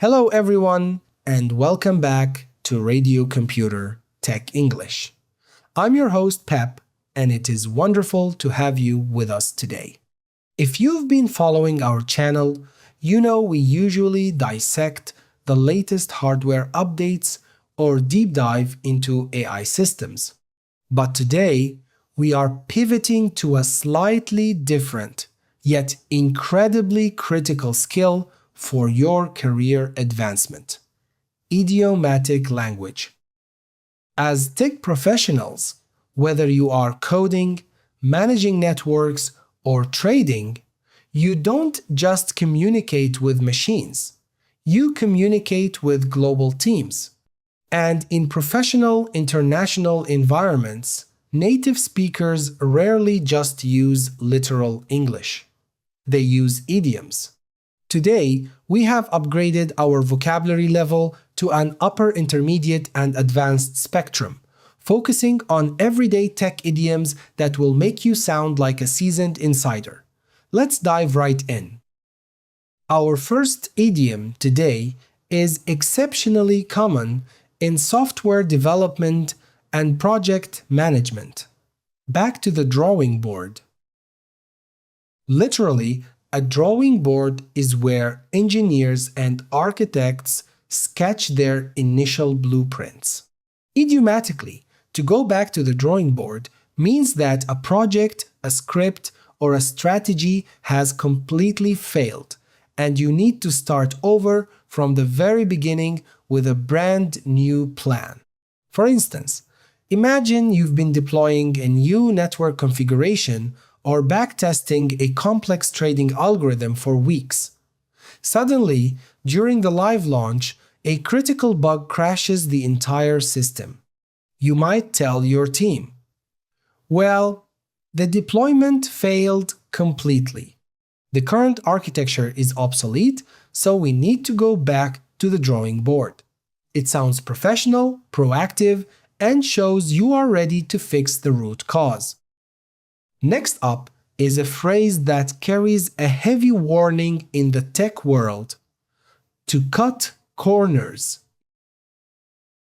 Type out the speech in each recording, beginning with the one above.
Hello everyone, and welcome back to Radio Computer Tech English. I'm your host Pep, and it is wonderful to have you with us today. If you've been following our channel, you know we usually dissect the latest hardware updates or deep dive into AI systems. But today, we are pivoting to a slightly different, yet incredibly critical skill for your career advancement: idiomatic language. As tech professionals, whether you are coding, managing networks, or trading, you don't just communicate with machines. You communicate with global teams. And in professional international environments, native speakers rarely just use literal English. They use idioms. Today, we have upgraded our vocabulary level to an upper intermediate and advanced spectrum, focusing on everyday tech idioms that will make you sound like a seasoned insider. Let's dive right in. Our first idiom today is exceptionally common in software development and project management. Back to the drawing board. Literally, a drawing board is where engineers and architects sketch their initial blueprints. Idiomatically, to go back to the drawing board means that a project, a script, or a strategy has completely failed, and you need to start over from the very beginning with a brand new plan. For instance, imagine you've been deploying a new network configuration or backtesting a complex trading algorithm for weeks. Suddenly, during the live launch, a critical bug crashes the entire system. You might tell your team, "Well, the deployment failed completely. The current architecture is obsolete, so we need to go back to the drawing board." It sounds professional, proactive, and shows you are ready to fix the root cause. Next up is a phrase that carries a heavy warning in the tech world: to cut corners.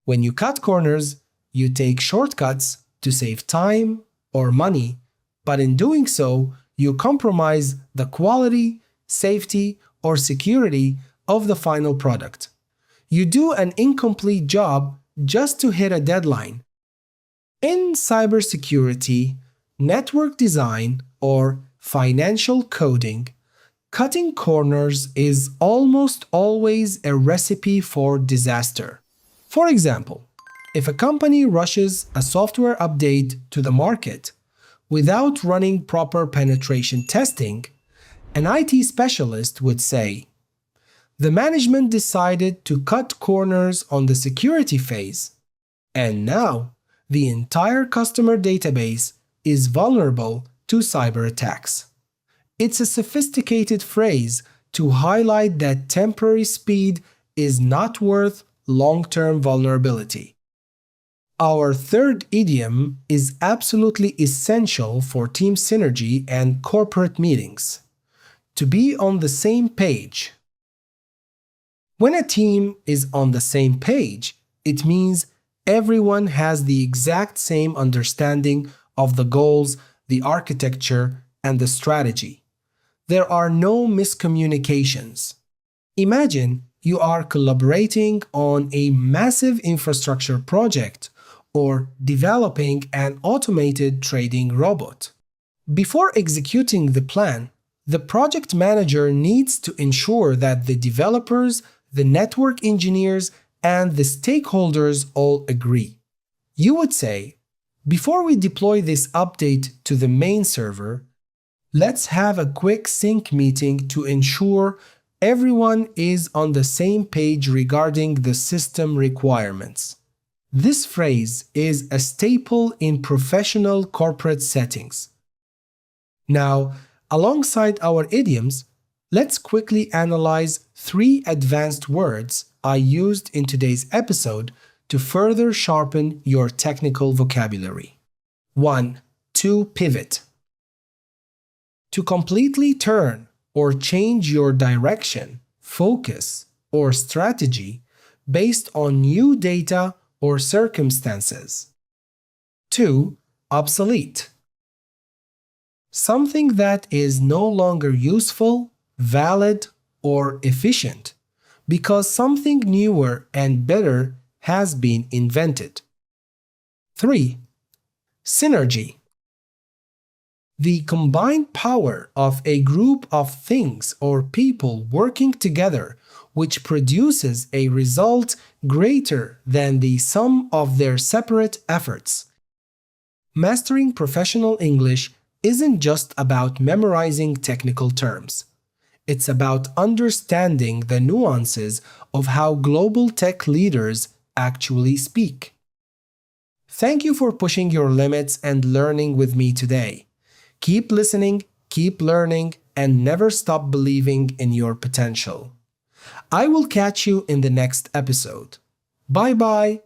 When you cut corners, you take shortcuts to save time or money, but in doing so, you compromise the quality, safety, or security of the final product. You do an incomplete job just to hit a deadline. In cybersecurity, network design, or financial coding, cutting corners is almost always a recipe for disaster. For example, if a company rushes a software update to the market without running proper penetration testing, an IT specialist would say, "The management decided to cut corners on the security phase, and now the entire customer database is vulnerable to cyber attacks." It's a sophisticated phrase to highlight that temporary speed is not worth long-term vulnerability. Our third idiom is absolutely essential for team synergy and corporate meetings: to be on the same page. When a team is on the same page, it means everyone has the exact same understanding of the goals, the architecture, and the strategy. There are no miscommunications. Imagine you are collaborating on a massive infrastructure project or developing an automated trading robot. Before executing the plan, the project manager needs to ensure that the developers, the network engineers, and the stakeholders all agree. You would say, "Before we deploy this update to the main server, let's have a quick sync meeting to ensure everyone is on the same page regarding the system requirements." This phrase is a staple in professional corporate settings. Now, alongside our idioms, let's quickly analyze 3 advanced words I used in today's episode to further sharpen your technical vocabulary. 1. To pivot. To completely turn or change your direction, focus, or strategy based on new data or circumstances. 2. Obsolete. Something that is no longer useful, valid, or efficient because something newer and better has been invented. 3. Synergy. The combined power of a group of things or people working together which produces a result greater than the sum of their separate efforts. Mastering professional English isn't just about memorizing technical terms. It's about understanding the nuances of how global tech leaders actually speak. Thank you for pushing your limits and learning with me today. Keep listening, keep learning, and never stop believing in your potential. I will catch you in the next episode. Bye bye.